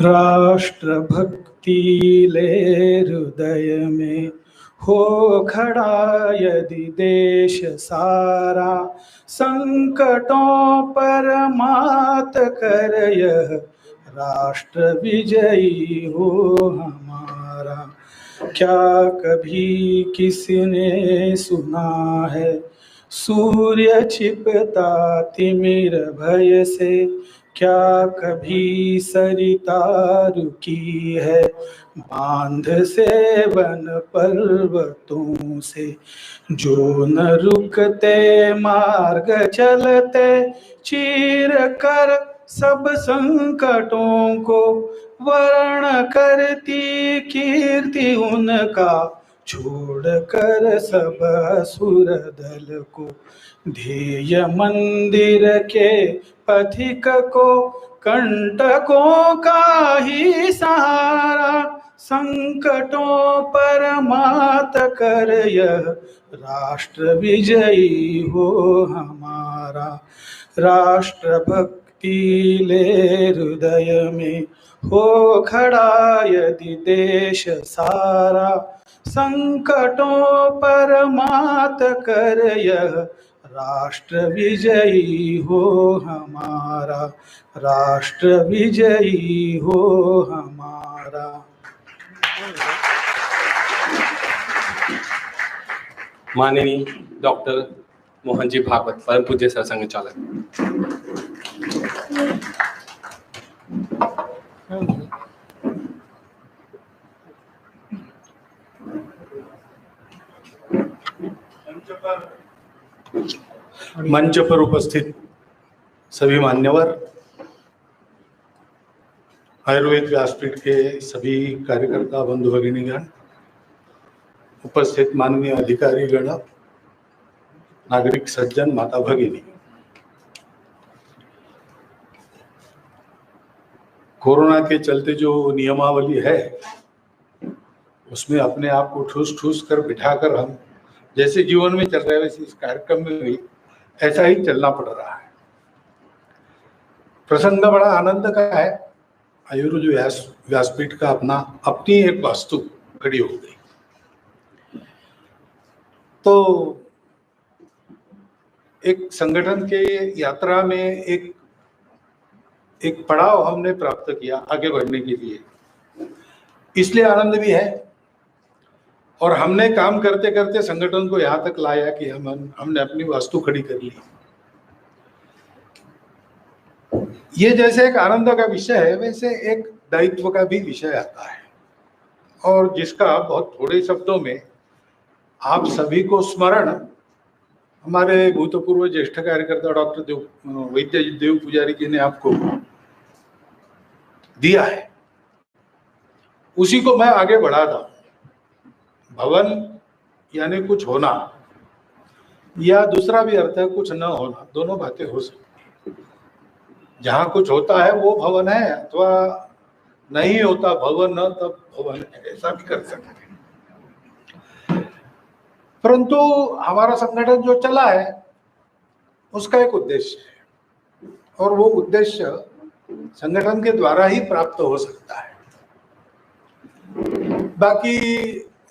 राष्ट्रभक्ति ले हृदय में हो खड़ा यदि देश सारा, संकटों पर मात कर यह राष्ट्र विजयी हो हमारा। क्या कभी किसी ने सुना है सूर्य छिपता तिमिर भय से? क्या कभी सरिता रुकी है बांध से वन पर्वतों से? जो न रुकते मार्ग चलते चीर कर सब संकटों को, वर्ण करती कीर्ति उनका छोड़ कर सब असुर दल को। ध्येय मंदिर के पथिक को कंटकों का ही सहारा, संकटों पर मात कर यह राष्ट्र विजयी हो हमारा। राष्ट्रभक्ति ले हृदय में हो खड़ा यदि देश सारा, संकटों पर मात कर यह राष्ट्र विजयी हो हमारा। राष्ट्र विजयी हो हमारा। माननीय डॉक्टर मोहन जी भागवत, परम पूज्य सरसंघ चालक। मंच पर उपस्थित सभी मान्यवर, आयुर्वेद व्यासपीठ के सभी कार्यकर्ता बंधु भगिनीगण, उपस्थित माननीय अधिकारी गण, नागरिक सज्जन, माता भगिनी, कोरोना के चलते जो नियमावली है उसमें अपने आप को ठूस ठूस कर बिठाकर हम जैसे जीवन में चल रहे हैं वैसे इस कार्यक्रम में भी ऐसा ही चलना पड़ रहा है। प्रसंग बड़ा आनंद का है। आयुर्वेद व्यासपीठ का अपनी एक वास्तु खड़ी हो गई। तो एक संगठन के यात्रा में एक पड़ाव हमने प्राप्त किया आगे बढ़ने के लिए, इसलिए आनंद भी है। और हमने काम करते करते संगठन को यहाँ तक लाया कि हमने अपनी वास्तु खड़ी कर ली। ये जैसे एक आनंद का विषय है वैसे एक दायित्व का भी विषय आता है, और जिसका बहुत थोड़े शब्दों में आप सभी को स्मरण हमारे भूतपूर्व ज्येष्ठ कार्यकर्ता डॉक्टर वैद्य देव पुजारी जी ने आपको दिया है, उसी को मैं आगे बढ़ाता हूं। भवन यानी कुछ होना, या दूसरा भी अर्थ है कुछ न होना, दोनों बातें हो सकती। जहां कुछ होता है वो भवन है, अथवा नहीं होता भवन न तब भवन है, ऐसा भी कर सकते हैं। परंतु हमारा संगठन जो चला है उसका एक उद्देश्य है, और वो उद्देश्य संगठन के द्वारा ही प्राप्त हो सकता है। बाकी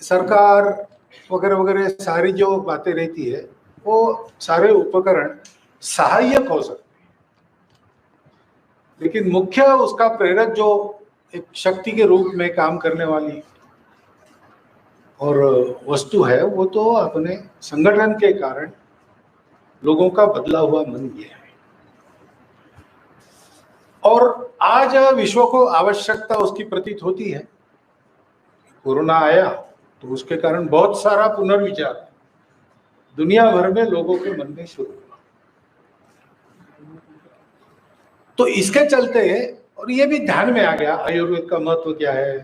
सरकार वगैरह वगैरह सारी जो बातें रहती है वो सारे उपकरण सहायक हो सकते हैं, लेकिन मुख्य उसका प्रेरक जो एक शक्ति के रूप में काम करने वाली और वस्तु है वो तो अपने संगठन के कारण लोगों का बदला हुआ मन ये है। और आज विश्व को आवश्यकता उसकी प्रतीत होती है। कोरोना आया तो उसके कारण बहुत सारा पुनर्विचार दुनिया भर में लोगों के मन में शुरू हुआ। तो इसके चलते, और ये भी ध्यान में आ गया आयुर्वेद का महत्व क्या है।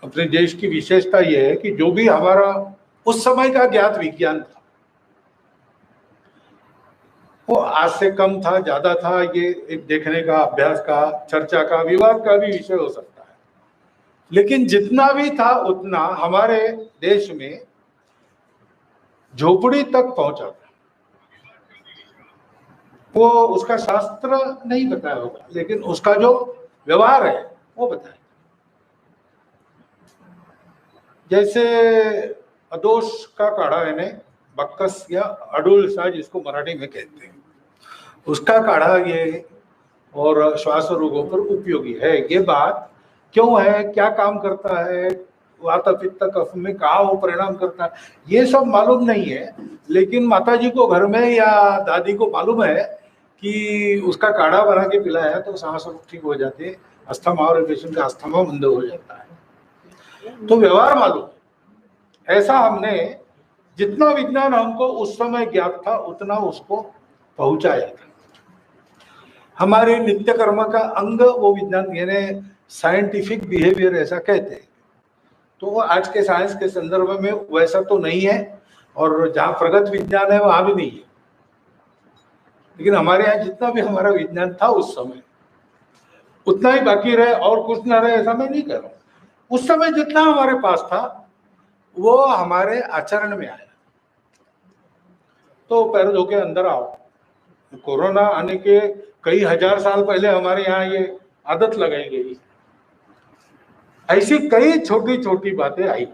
अपने देश की विशेषता यह है कि जो भी हमारा उस समय का ज्ञात विज्ञान था वो आज से कम था, ज्यादा था, ये एक देखने का, अभ्यास का, चर्चा का, विवाद का भी विषय हो सकता है। लेकिन जितना भी था उतना हमारे देश में झोपड़ी तक पहुंचा था। वो उसका शास्त्र नहीं बताया होगा, लेकिन उसका जो व्यवहार है वो बताए। जैसे अदोष का काढ़ा यानी बक्कस या अडुलसा जिसको मराठी में कहते हैं, उसका काढ़ा ये और श्वास रोगों पर उपयोगी है। ये बात क्यों है, क्या काम करता है, वात पित्त कफ में कहाँ वो परिणाम करता है, ये सब मालूम नहीं है। लेकिन माताजी को घर में या दादी को मालूम है कि उसका काढ़ा बना के पिलाया तो सांस रोग ठीक हो जाते हैं, अस्थमा और पेशेंट का अस्थमा बंद हो जाता है। तो व्यवहार मालूम है। ऐसा हमने जितना विज्ञान हमको उस समय ज्ञात था उतना उसको पहुंचाया था। हमारे नित्य कर्म का अंग वो विज्ञान यानी साइंटिफिक बिहेवियर ऐसा कहते हैं। तो वो आज के साइंस के संदर्भ में वैसा तो नहीं है, और जहाँ प्रगत विज्ञान है वहां भी नहीं है। लेकिन हमारे यहाँ जितना भी हमारा विज्ञान था उस समय उतना ही बाकी रहे और कुछ ना रहे, ऐसा मैं नहीं कह रहा हूँ। उस समय जितना हमारे पास था वो हमारे आचरण में आया। तो पैर धो के अंदर आओ। कोरोना आने के कई हजार साल पहले हमारे यहाँ ये आदत लगाई गई। ऐसी कई छोटी छोटी बातें आई।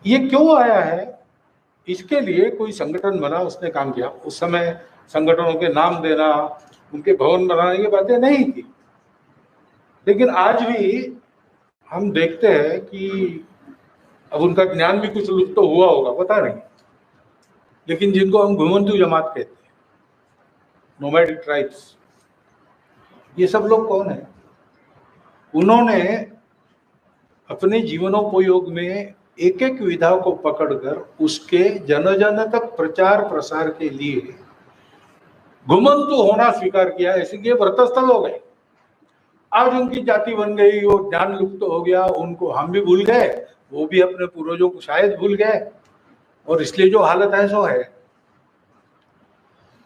ये क्यों आया है, इसके लिए कोई संगठन बना, उसने काम किया। उस समय संगठनों के नाम देना, उनके भवन बनाने की बातें नहीं थी। लेकिन आज भी हम देखते हैं कि अब उनका ज्ञान भी कुछ लुप्त तो हुआ होगा, पता नहीं। लेकिन जिनको हम घुमंतु जमात कहते हैं, नोमैडिक ट्राइब्स, ये सब लोग कौन है? उन्होंने अपने जीवनोपयोग में एक एक विधा को पकड़कर उसके जन जन तक प्रचार प्रसार के लिए घुमंतु होना स्वीकार किया। इसलिए व्रतस्थ हो गए। आज उनकी जाति बन गई, वो ज्ञान लुप्त हो गया, उनको हम भी भूल गए, वो भी अपने पूर्वजों को शायद भूल गए, और इसलिए जो हालत है सो है।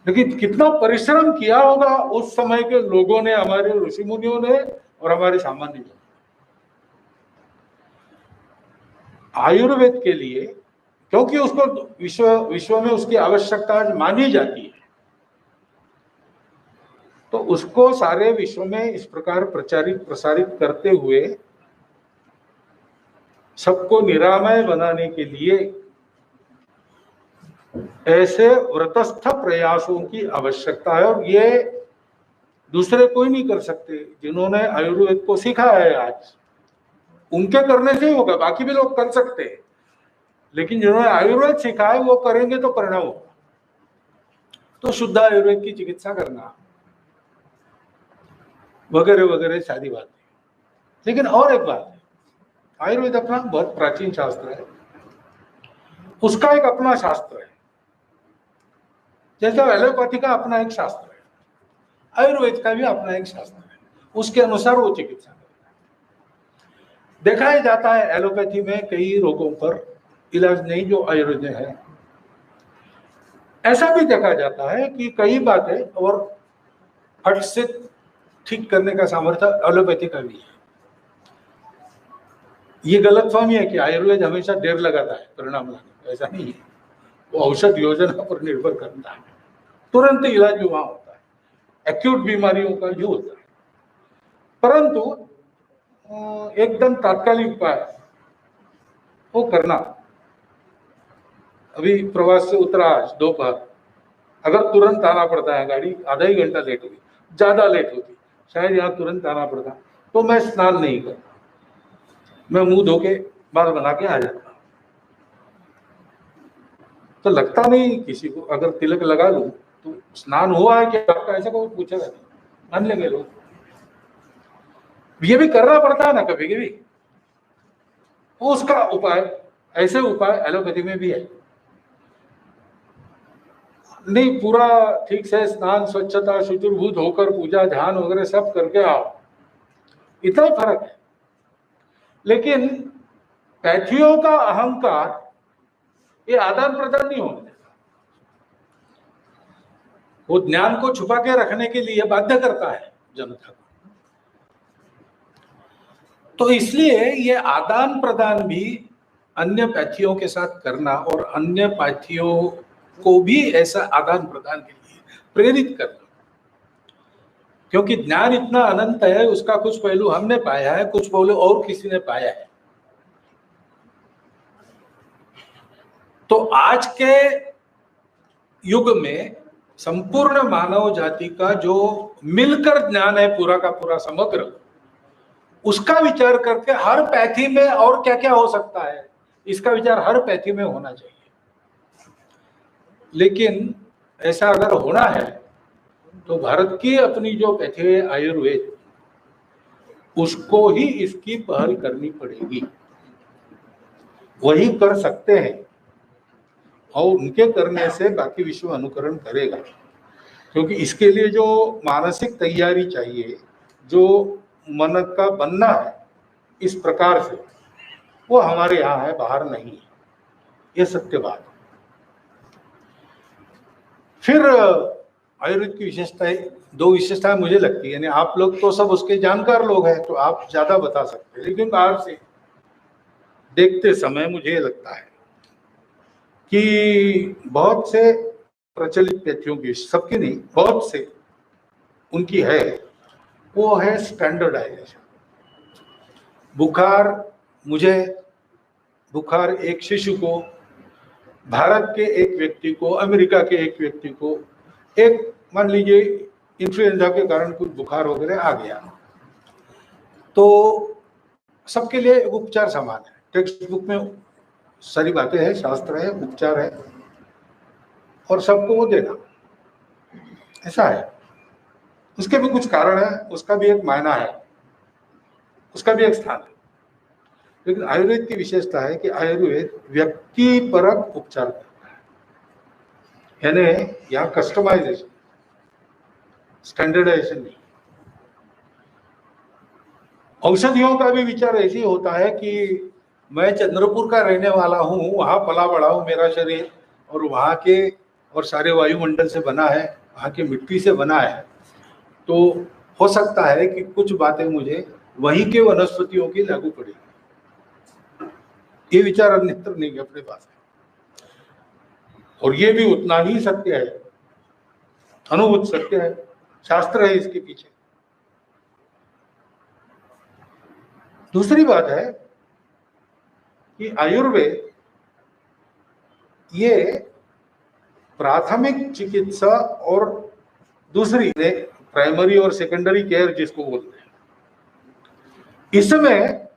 लेकिन कितना परिश्रम किया होगा उस समय के लोगों ने, हमारे ऋषि मुनियों ने और हमारे सामान्य लोग। आयुर्वेद के लिए, क्योंकि उसको विश्व में उसकी आवश्यकता मानी जाती है, तो उसको सारे विश्व में इस प्रकार प्रचारित प्रसारित करते हुए सबको निरामय बनाने के लिए ऐसे व्रतस्थ प्रयासों की आवश्यकता है। और ये दूसरे कोई नहीं कर सकते। जिन्होंने आयुर्वेद को सीखा है आज, उनके करने से ही होगा। बाकी भी लोग कर सकते हैं, लेकिन जिन्होंने आयुर्वेद सीखा है वो करेंगे तो परिणाम होगा। तो शुद्ध आयुर्वेद की चिकित्सा करना वगैरह वगैरह सारी बात है। लेकिन और एक बात है, आयुर्वेद अपना बहुत प्राचीन शास्त्र है, उसका एक अपना शास्त्र है। जैसे एलोपैथी का अपना एक शास्त्र है, आयुर्वेद का भी अपना एक शास्त्र है, उसके अनुसार वो चिकित्सा करता है। देखा ही जाता है एलोपैथी में कई रोगों पर इलाज नहीं जो आयुर्वेद में है। ऐसा भी देखा जाता है कि कई बातें और फट से ठीक करने का सामर्थ्य एलोपैथी का भी है। ये गलतफहमी है कि आयुर्वेद हमेशा देर लगाता है परिणाम लाने में, ऐसा नहीं है। वो औषध योजना पर निर्भर करता है, तुरंत इलाज भी वहां होता है, एक्यूट बीमारियों का भी होता है। परंतु एकदम तात्कालिक उपाय वो करना। अभी प्रवास से उतरा आज दोपहर, अगर तुरंत आना पड़ता है, गाड़ी आधा ही घंटा लेट हुई, ज्यादा लेट होती, शायद यहाँ तुरंत आना पड़ता, तो मैं स्नान नहीं करता, मैं मुंह धो के बाल बना के आ जाता। तो लगता नहीं किसी को, अगर तिलक लगा लूं तो स्नान हुआ है क्या आपका, ऐसा कोई पूछेगा नहीं, मान लेंगे लोग। ये भी करना पड़ता है ना कभी कभी, उसका उपाय, ऐसे उपाय एलोपैथी में भी है। नहीं पूरा ठीक से स्नान स्वच्छता शुचिर्भूत होकर पूजा ध्यान वगैरह सब करके आओ, इतना ही फर्क है। लेकिन पैथियों का अहंकार ये आदान प्रदान नहीं होने देता, वो ज्ञान को छुपा के रखने के लिए बाध्य करता है जनता को। तो इसलिए ये आदान प्रदान भी अन्य पैथियों के साथ करना और अन्य पैथियों को भी ऐसा आदान प्रदान के लिए प्रेरित करना, क्योंकि ज्ञान इतना अनंत है, उसका कुछ पहलू हमने पाया है, कुछ पहलू और किसी ने पाया है। तो आज के युग में संपूर्ण मानव जाति का जो मिलकर ज्ञान है, पूरा का पूरा समग्र, उसका विचार करके हर पैथी में और क्या क्या हो सकता है, इसका विचार हर पैथी में होना चाहिए। लेकिन ऐसा अगर होना है तो भारत की अपनी जो पैथी है आयुर्वेद, उसको ही इसकी पहल करनी पड़ेगी। वही कर सकते हैं और उनके करने से बाकी विश्व अनुकरण करेगा। क्योंकि इसके लिए जो मानसिक तैयारी चाहिए, जो मन का बनना है इस प्रकार से, वो हमारे यहाँ है, बाहर नहीं है। ये सत्य बात है। फिर आयुर्वेद की विशेषताएं, दो विशेषताएं मुझे लगती है, यानी आप लोग तो सब उसके जानकार लोग हैं तो आप ज्यादा बता सकते हैं, लेकिन बाहर से देखते समय मुझे लगता है कि बहुत से प्रचलित पैथियों की, सबकी नहीं, बहुत से उनकी है, वो है स्टैंडर्डाइजेशन। बुखार एक शिशु को, भारत के एक व्यक्ति को, अमेरिका के एक व्यक्ति को, एक मान लीजिए इन्फ्लुएंजा के कारण कुछ बुखार वगैरह आ गया, तो सबके लिए उपचार समान है। टेक्स्ट बुक में सारी बातें हैं, शास्त्र है, उपचार है, और सबको वो देना, ऐसा है। उसके भी कुछ कारण है, उसका भी एक मायना है, उसका भी एक स्थान है। लेकिन आयुर्वेद की विशेषता है कि आयुर्वेद व्यक्तिपरक उपचार करता है, यानी यहाँ कस्टमाइजेशन, स्टैंडर्डाइजेशन नहीं। औषधियों का भी विचार ऐसे ही होता है कि मैं चंद्रपुर का रहने वाला हूँ, वहाँ पला बड़ा हूँ, मेरा शरीर और वहाँ के और सारे वायुमंडल से बना है, वहाँ की मिट्टी से बना है, तो हो सकता है कि कुछ बातें मुझे वहीं के वनस्पतियों की लागू पड़ेगी। ये विचार अन्यत्र नहीं अपने पास है, और ये भी उतना ही सत्य है, अनुभूत सत्य है, शास्त्र है इसके पीछे। दूसरी बात है कि आयुर्वेद ये प्राथमिक चिकित्सा और दूसरी प्राइमरी और सेकेंडरी केयर जिसको बोलते हैं, इसमें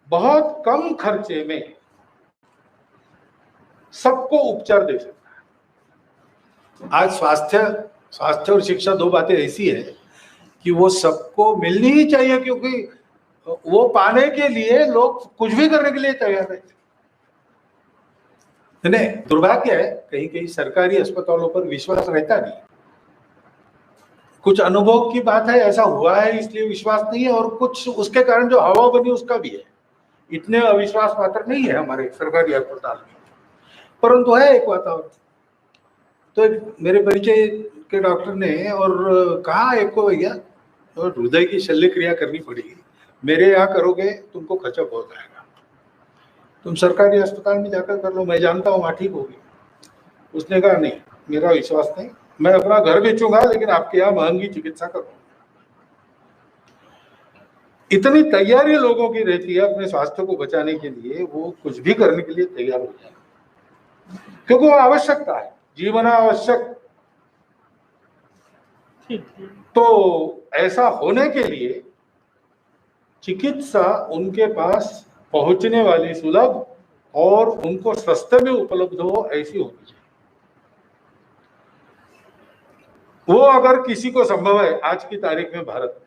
बहुत कम खर्चे में सबको उपचार दे सकता है। आज स्वास्थ्य और शिक्षा दो बातें ऐसी है कि वो सबको मिलनी ही चाहिए, क्योंकि वो पाने के लिए लोग कुछ भी करने के लिए तैयार रहते हैं। दुर्भाग्य है, कहीं कहीं सरकारी अस्पतालों पर विश्वास रहता नहीं। कुछ अनुभव की बात है, ऐसा हुआ है इसलिए विश्वास नहीं है, और कुछ उसके कारण जो हवा बनी उसका भी है। इतने अविश्वास पात्र नहीं है हमारे सरकारी अस्पताल में, परंतु है एक वातावरण। तो मेरे परिचय के डॉक्टर ने और कहा एक को, भैया हृदय की शल्य क्रिया करनी पड़ेगी, मेरे यहाँ करोगे तुमको खर्चा बहुत आएगा, तुम सरकारी अस्पताल में जाकर कर लो, मैं जानता हूँ वहाँ ठीक होगी। उसने कहा नहीं, मेरा विश्वास नहीं, मैं अपना घर बेचूंगा लेकिन आपके यहाँ महंगी चिकित्सा करूंगा। इतनी तैयारी लोगों की रहती है अपने स्वास्थ्य को बचाने के लिए, वो कुछ भी करने के लिए तैयार हो जाए, क्योंकि वो आवश्यकता है, जीवन आवश्यक। तो ऐसा होने के लिए चिकित्सा उनके पास पहुंचने वाली, सुलभ और उनको सस्ते में उपलब्ध हो, ऐसी होनी चाहिए। वो अगर किसी को संभव है आज की तारीख में भारत में,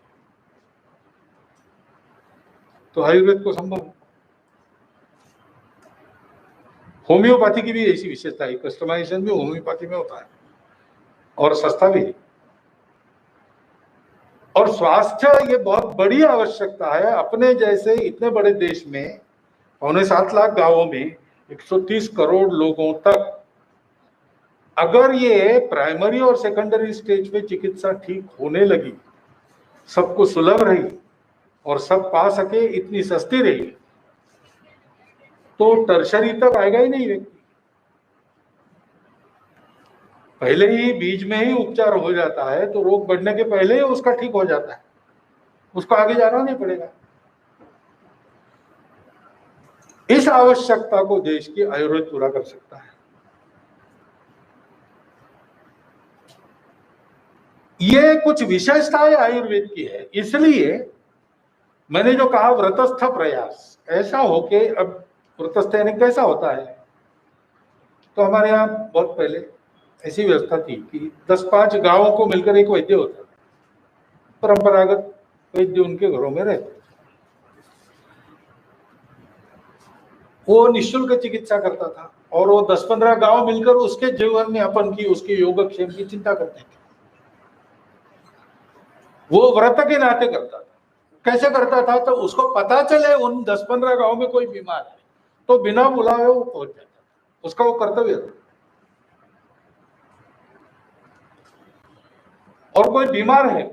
तो आयुर्वेद को संभव है। होम्योपैथी की भी ऐसी विशेषता है, कस्टमाइजेशन भी होम्योपैथी में होता है और सस्ता भी है। और स्वास्थ्य ये बहुत बड़ी आवश्यकता है। अपने जैसे इतने बड़े देश में 7.25 लाख गांवों में 130 करोड़ लोगों तक अगर ये प्राइमरी और सेकेंडरी स्टेज पे चिकित्सा ठीक होने लगी, सबको सुलभ रही और सब पा सके, इतनी सस्ती रही, तो टर्शरी तक आएगा ही नहीं व्यक्ति। पहले ही बीज में ही उपचार हो जाता है तो रोग बढ़ने के पहले ही उसका ठीक हो जाता है, उसको आगे जाना नहीं पड़ेगा। इस आवश्यकता को देश की आयुर्वेद पूरा कर सकता है। ये कुछ विशेषताएं आयुर्वेद की है, इसलिए मैंने जो कहा व्रतस्थ प्रयास, ऐसा होके, अब व्रतस्थ यानी कैसा होता है, तो हमारे यहाँ बहुत पहले ऐसी व्यवस्था थी कि 10-5 गांवों को मिलकर एक वैद्य होता था, परंपरागत वैद्य उनके घरों में रहते, वो निःशुल्क चिकित्सा करता था और वो 10-15 गांव मिलकर उसके जीवन में अपन की, उसके योगक्षेम की चिंता करते थे। वो व्रत के नाते करता था। कैसे करता था, तो उसको पता चले उन 10-15 गांव में कोई बीमार है तो बिना बुलाए वो पहुंच जाता था, उसका वो कर्तव्य था। और कोई बीमार है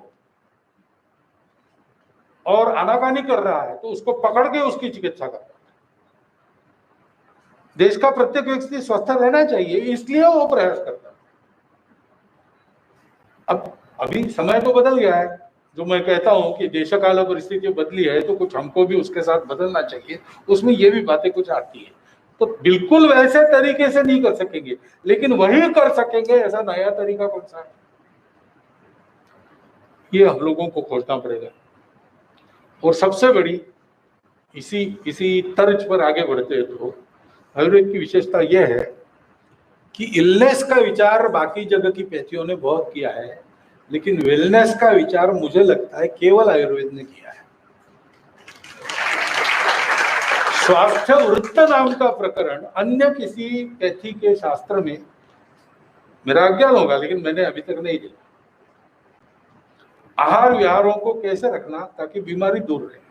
और आनाकानी कर रहा है तो उसको पकड़ के उसकी चिकित्सा करता था। देश का प्रत्येक व्यक्ति स्वस्थ रहना चाहिए, इसलिए वो प्रयास करता है। अब अभी समय तो बदल गया है, जो मैं कहता हूं कि देश काल परिस्थिति बदली है तो कुछ हमको भी उसके साथ बदलना चाहिए, उसमें ये भी बातें कुछ आती है। तो बिल्कुल वैसे तरीके से नहीं कर सकेंगे, लेकिन वही कर सकेंगे ऐसा नया तरीका कौन सा है, ये हम लोगों को खोजना पड़ेगा। और सबसे बड़ी इसी तर्ज पर आगे बढ़ते हैं तो आयुर्वेद की विशेषता यह है कि इलनेस का विचार बाकी जगह की पैथियों ने बहुत किया है, लेकिन वेलनेस का विचार मुझे लगता है केवल आयुर्वेद ने किया है। स्वास्थ्य वृत्त नाम का प्रकरण अन्य किसी पैथी के शास्त्र में, मेरा अज्ञान होगा लेकिन मैंने अभी तक नहीं देखा। आहार विहारों को कैसे रखना ताकि बीमारी दूर रहे,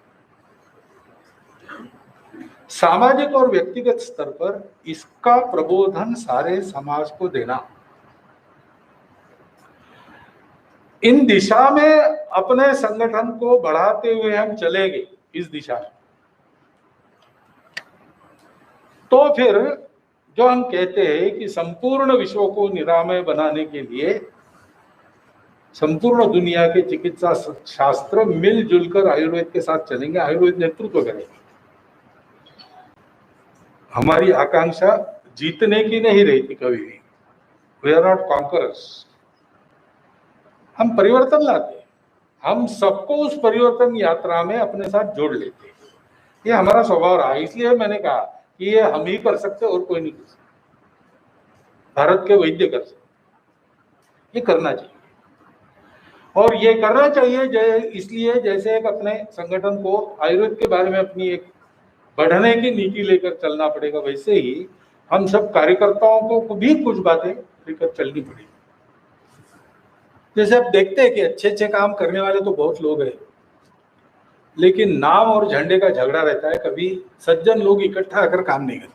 सामाजिक और व्यक्तिगत स्तर पर इसका प्रबोधन सारे समाज को देना, इन दिशा में अपने संगठन को बढ़ाते हुए हम चलेंगे इस दिशा में, तो फिर जो हम कहते हैं कि संपूर्ण विश्व को निरामय बनाने के लिए संपूर्ण दुनिया के चिकित्सा शास्त्र मिलजुल कर आयुर्वेद के साथ चलेंगे, आयुर्वेद नेतृत्व करेंगे। हमारी आकांक्षा जीतने की नहीं रहती कभी भी, वी आर नॉट कॉन्करर्स, हम परिवर्तन लाते हैं, हम सबको उस परिवर्तन यात्रा में अपने साथ जोड़ लेते हैं, ये हमारा स्वभाव रहा। इसलिए मैंने कहा कि ये हम ही कर सकते और कोई नहीं कर सकता, भारत के वैद्य कर सकते, ये करना चाहिए। और ये करना चाहिए इसलिए जैसे एक अपने संगठन को आयुर्वेद के बारे में अपनी एक बढ़ने की नीति लेकर चलना पड़ेगा, वैसे ही हम सब कार्यकर्ताओं को भी कुछ बातें लेकर चलनी पड़ेगी। जैसे आप देखते हैं कि अच्छे अच्छे काम करने वाले तो बहुत लोग हैं, लेकिन नाम और झंडे का झगड़ा रहता है, कभी सज्जन लोग इकट्ठा आकर काम नहीं करते।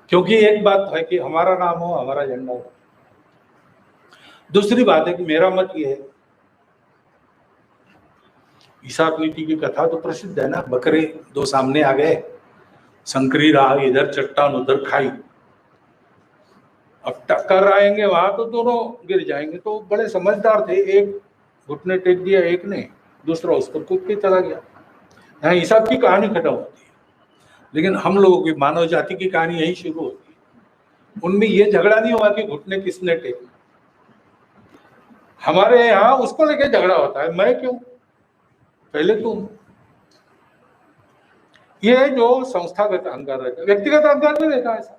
क्योंकि एक बात है कि हमारा नाम हो, हमारा झंडा हो, दूसरी बात है कि मेरा मत ये है, ईसाक नीति की कथा तो प्रसिद्ध है ना, बकरे दो सामने आ गए, संकरी रहा, इधर चट्टान उधर खाई, अब टक्कर आएंगे वहां तो दोनों गिर जाएंगे। तो बड़े समझदार थे, एक घुटने टेक दिया एक ने, दूसरा उस पर कूद के चला गया। यहाँ ईसाक की कहानी खत्म होती है, लेकिन हम लोगों की मानव जाति की कहानी यही शुरू होती है। उनमें ये झगड़ा नहीं हुआ कि घुटने किसने टेके, हमारे यहाँ उसको लेके झगड़ा होता है, मैं क्यों, पहले तुम। ये जो संस्थागत अहंकार रहता है, व्यक्तिगत अहंकार नहीं रहता, ऐसा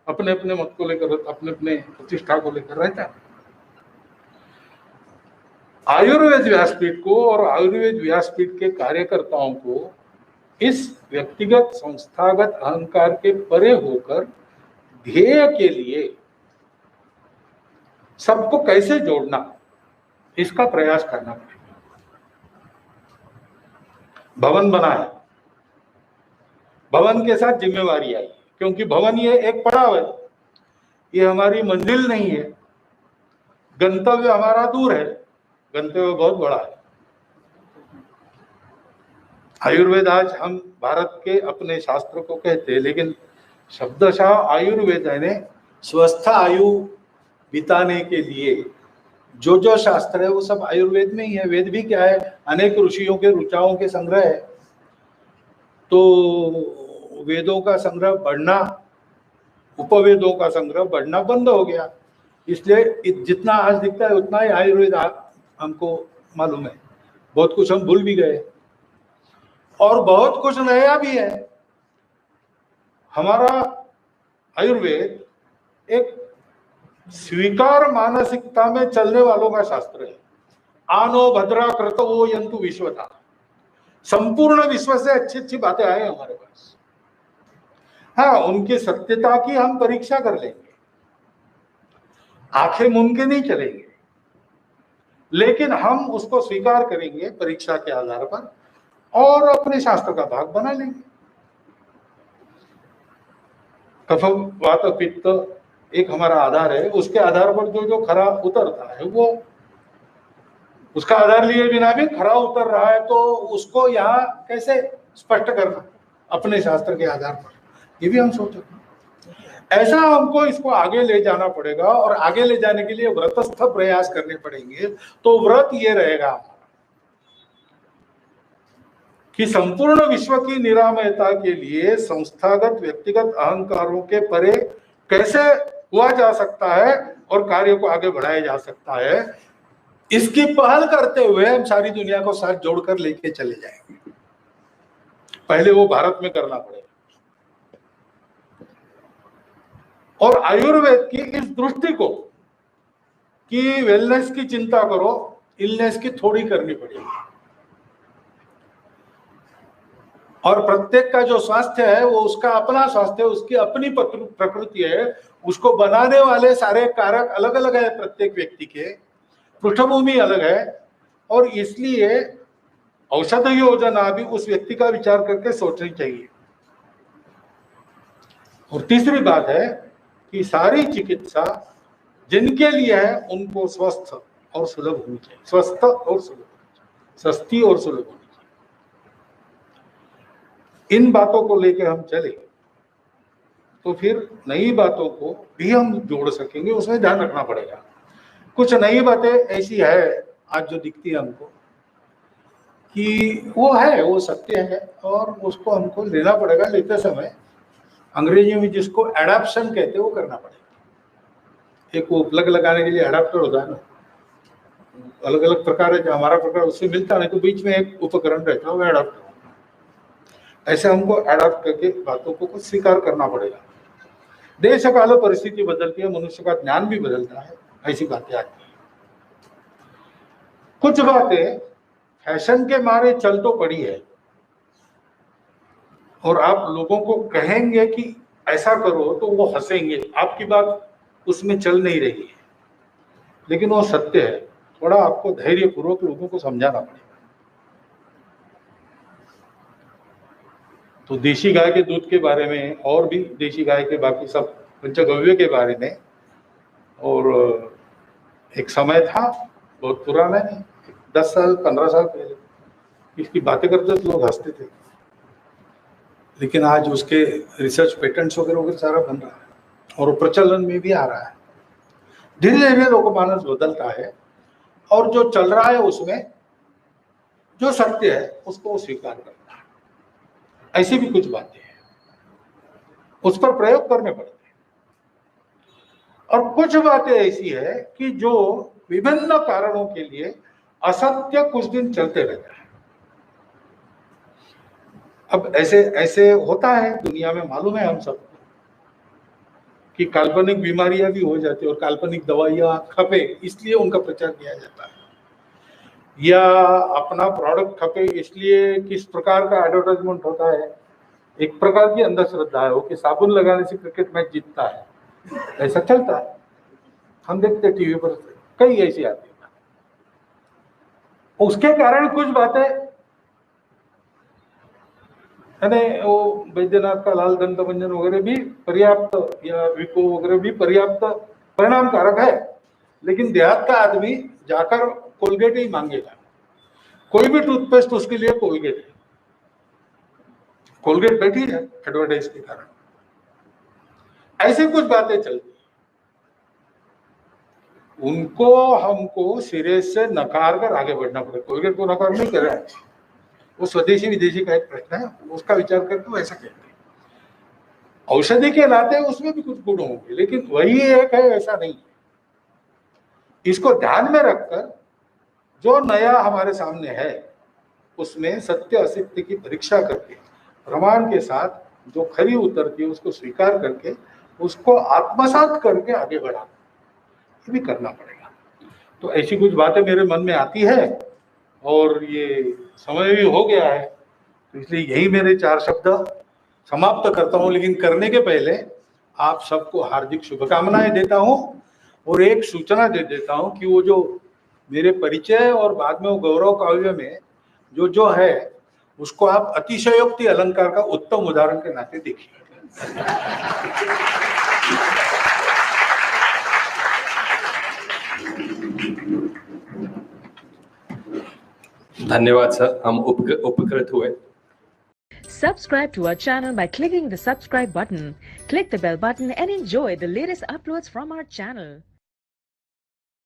अपने अपने मत को लेकर, अपने अपने प्रतिष्ठा को लेकर रहता है। आयुर्वेद व्यासपीठ को और आयुर्वेद व्यासपीठ के कार्यकर्ताओं को इस व्यक्तिगत संस्थागत अहंकार के परे होकर ध्येय के लिए सबको कैसे जोड़ना, इसका प्रयास करना पड़ेगा। भवन बना है, भवन के साथ जिम्मेवारी आई, क्योंकि भवन ये एक पड़ाव है, ये हमारी मंजिल नहीं है, गंतव्य हमारा दूर है, गंतव्य बहुत बड़ा है। आयुर्वेद आज हम भारत के अपने शास्त्र को कहते हैं, लेकिन शब्दशः आयुर्वेद यानी स्वस्थ आयु बिताने के लिए जो जो शास्त्र है वो सब आयुर्वेद में ही है। वेद भी क्या है, अनेक ऋषियों के ऋचाओं के संग्रह है। तो वेदों का संग्रह बढ़ना, उपवेदों का संग्रह बढ़ना बंद हो गया, इसलिए जितना आज दिखता है उतना ही आयुर्वेद हमको मालूम है। बहुत कुछ हम भूल भी गए और बहुत कुछ नया भी है। हमारा आयुर्वेद एक स्वीकार मानसिकता में चलने वालों का शास्त्र है। आनो भद्रा कृतो यंतु विश्वता, संपूर्ण विश्व से अच्छी अच्छी बातें आए हमारे पास। हाँ, उनकी सत्यता की हम परीक्षा कर लेंगे, आंखें मूंद के नहीं चलेंगे, लेकिन हम उसको स्वीकार करेंगे परीक्षा के आधार पर और अपने शास्त्र का भाग बना लेंगे। कफ वात पित्त एक हमारा आधार है, उसके आधार पर जो जो खरा उतरता है वो उसका आधार लिए बिना भी खरा उतर रहा है, तो उसको यहाँ कैसे स्पष्ट करना अपने शास्त्र के आधार पर, ये भी हम सोचें। ऐसा हमको इसको आगे ले जाना पड़ेगा और आगे ले जाने के लिए व्रतस्थ प्रयास करने पड़ेंगे। तो व्रत ये रहेगा कि संपूर्ण विश्व की निरामयता के लिए संस्थागत व्यक्तिगत अहंकारों के परे कैसे हुआ जा सकता है और कार्य को आगे बढ़ाया जा सकता है, इसकी पहल करते हुए हम सारी दुनिया को साथ जोड़कर लेके चले जाएंगे। पहले वो भारत में करना पड़ेगा और आयुर्वेद की इस दृष्टि को कि वेलनेस की चिंता करो, इलनेस की थोड़ी करनी पड़ेगी। और प्रत्येक का जो स्वास्थ्य है वो उसका अपना स्वास्थ्य है, उसकी अपनी प्रकृति है, उसको बनाने वाले सारे कारक अलग अलग है, प्रत्येक व्यक्ति के पृष्ठभूमि अलग है, और इसलिए औषध योजना भी उस व्यक्ति का विचार करके सोचनी चाहिए। और तीसरी बात है कि सारी चिकित्सा जिनके लिए है उनको स्वस्थ और सुलभ होनी चाहिए, स्वस्थ और सुलभ, सस्ती और सुलभ होनी चाहिए। इन बातों को लेकर हम चले तो फिर नई बातों को भी हम जोड़ सकेंगे, उसमें ध्यान रखना पड़ेगा। कुछ नई बातें ऐसी है आज जो दिखती है हमको कि वो है, वो सत्य है और उसको हमको लेना पड़ेगा। लेते समय अंग्रेजी में जिसको एडाप्शन कहते हैं वो करना पड़ेगा। एक वो प्लग लगाने के लिए एडाप्टर होता है ना, अलग अलग प्रकार है, जो हमारा प्रकार उससे मिलता नहीं तो बीच में एक उपकरण रहता है वो एडाप्टर। ऐसे हमको एडाप्ट करके बातों को कुछ स्वीकार करना पड़ेगा। देश काल परिस्थिति बदलती है, मनुष्य का ज्ञान भी बदलता है, ऐसी बातें आती हैं। कुछ बातें फैशन के मारे चल तो पड़ी है और आप लोगों को कहेंगे कि ऐसा करो तो वो हंसेंगे, आपकी बात उसमें चल नहीं रही है, लेकिन वो सत्य है। थोड़ा आपको धैर्यपूर्वक लोगों को समझाना पड़ेगा। तो देशी गाय के दूध के बारे में और भी देशी गाय के बाकी सब पंचगव्य के बारे में, और एक समय था बहुत पुराना है, 10 साल 15 साल पहले इसकी बातें करते तो लोग हंसते थे, लेकिन आज उसके रिसर्च पेटेंट्स वगैरह सारा बन रहा है और प्रचलन में भी आ रहा है। धीरे धीरे लोकमानस बदलता है और जो चल रहा है उसमें जो सत्य है उसको स्वीकार करता है। ऐसी भी कुछ बातें हैं, उस पर प्रयोग करने पड़ते हैं। और कुछ बातें ऐसी है कि जो विभिन्न कारणों के लिए असत्य कुछ दिन चलते रहता है। अब ऐसे ऐसे होता है दुनिया में, मालूम है हम सबको कि काल्पनिक बीमारियां भी हो जाती है और काल्पनिक दवाइयां खपे इसलिए उनका प्रचार किया जाता है, या अपना प्रोडक्ट खपे इसलिए किस प्रकार का एडवर्टाइजमेंट होता है। एक प्रकार की अंधश्रद्धा है वो कि साबुन लगाने से क्रिकेट मैच जीतता है, ऐसा चलता है। हम देखते टीवी पर कई ऐसी आती है। उसके कारण कुछ बातें वो बैद्यनाथ का लाल दंत मंजन वगैरह भी पर्याप्त, या विको वगैरह भी पर्याप्त परिणामकारक है, लेकिन देहात का आदमी जाकर कोलगेट ही मांगेगा। कोई भी टूथपेस्ट उसके लिए कोलगेट है, कोलगेट बैठी है एडवर्टाइज के कारण। ऐसे कुछ बातें चलती, उनको हमको सिरे से नकार कर आगे बढ़ना पड़ेगा। कोलगेट को नकार नहीं कर रहा है, वो स्वदेशी विदेशी का एक प्रश्न है, उसका विचार करके वो ऐसा कहते हैं। औषधि के नाते उसमें भी कुछ गुण होंगे, लेकिन वही एक है ऐसा नहीं। इसको ध्यान में रखकर जो नया हमारे सामने है उसमें सत्य असत्य की परीक्षा करके प्रमाण के साथ जो खरी उतरती है उसको स्वीकार करके उसको आत्मसात करके आगे बढ़ाना, ये भी करना पड़ेगा। तो ऐसी कुछ बातें मेरे मन में आती है और ये समय भी हो गया है, तो इसलिए यही मेरे 4 शब्द समाप्त करता हूँ। लेकिन करने के पहले आप सबको हार्दिक शुभकामनाएं देता हूँ और एक सूचना दे देता हूँ कि वो जो मेरे परिचय और बाद में वो गौरव काव्य में जो जो है उसको आप अतिशयोक्ति अलंकार का उत्तम उदाहरण के नाते देखिए। धन्यवाद सर, हम उपकृत हुए। Subscribe to our channel by clicking the subscribe button. Click the bell button and enjoy the latest uploads from our channel.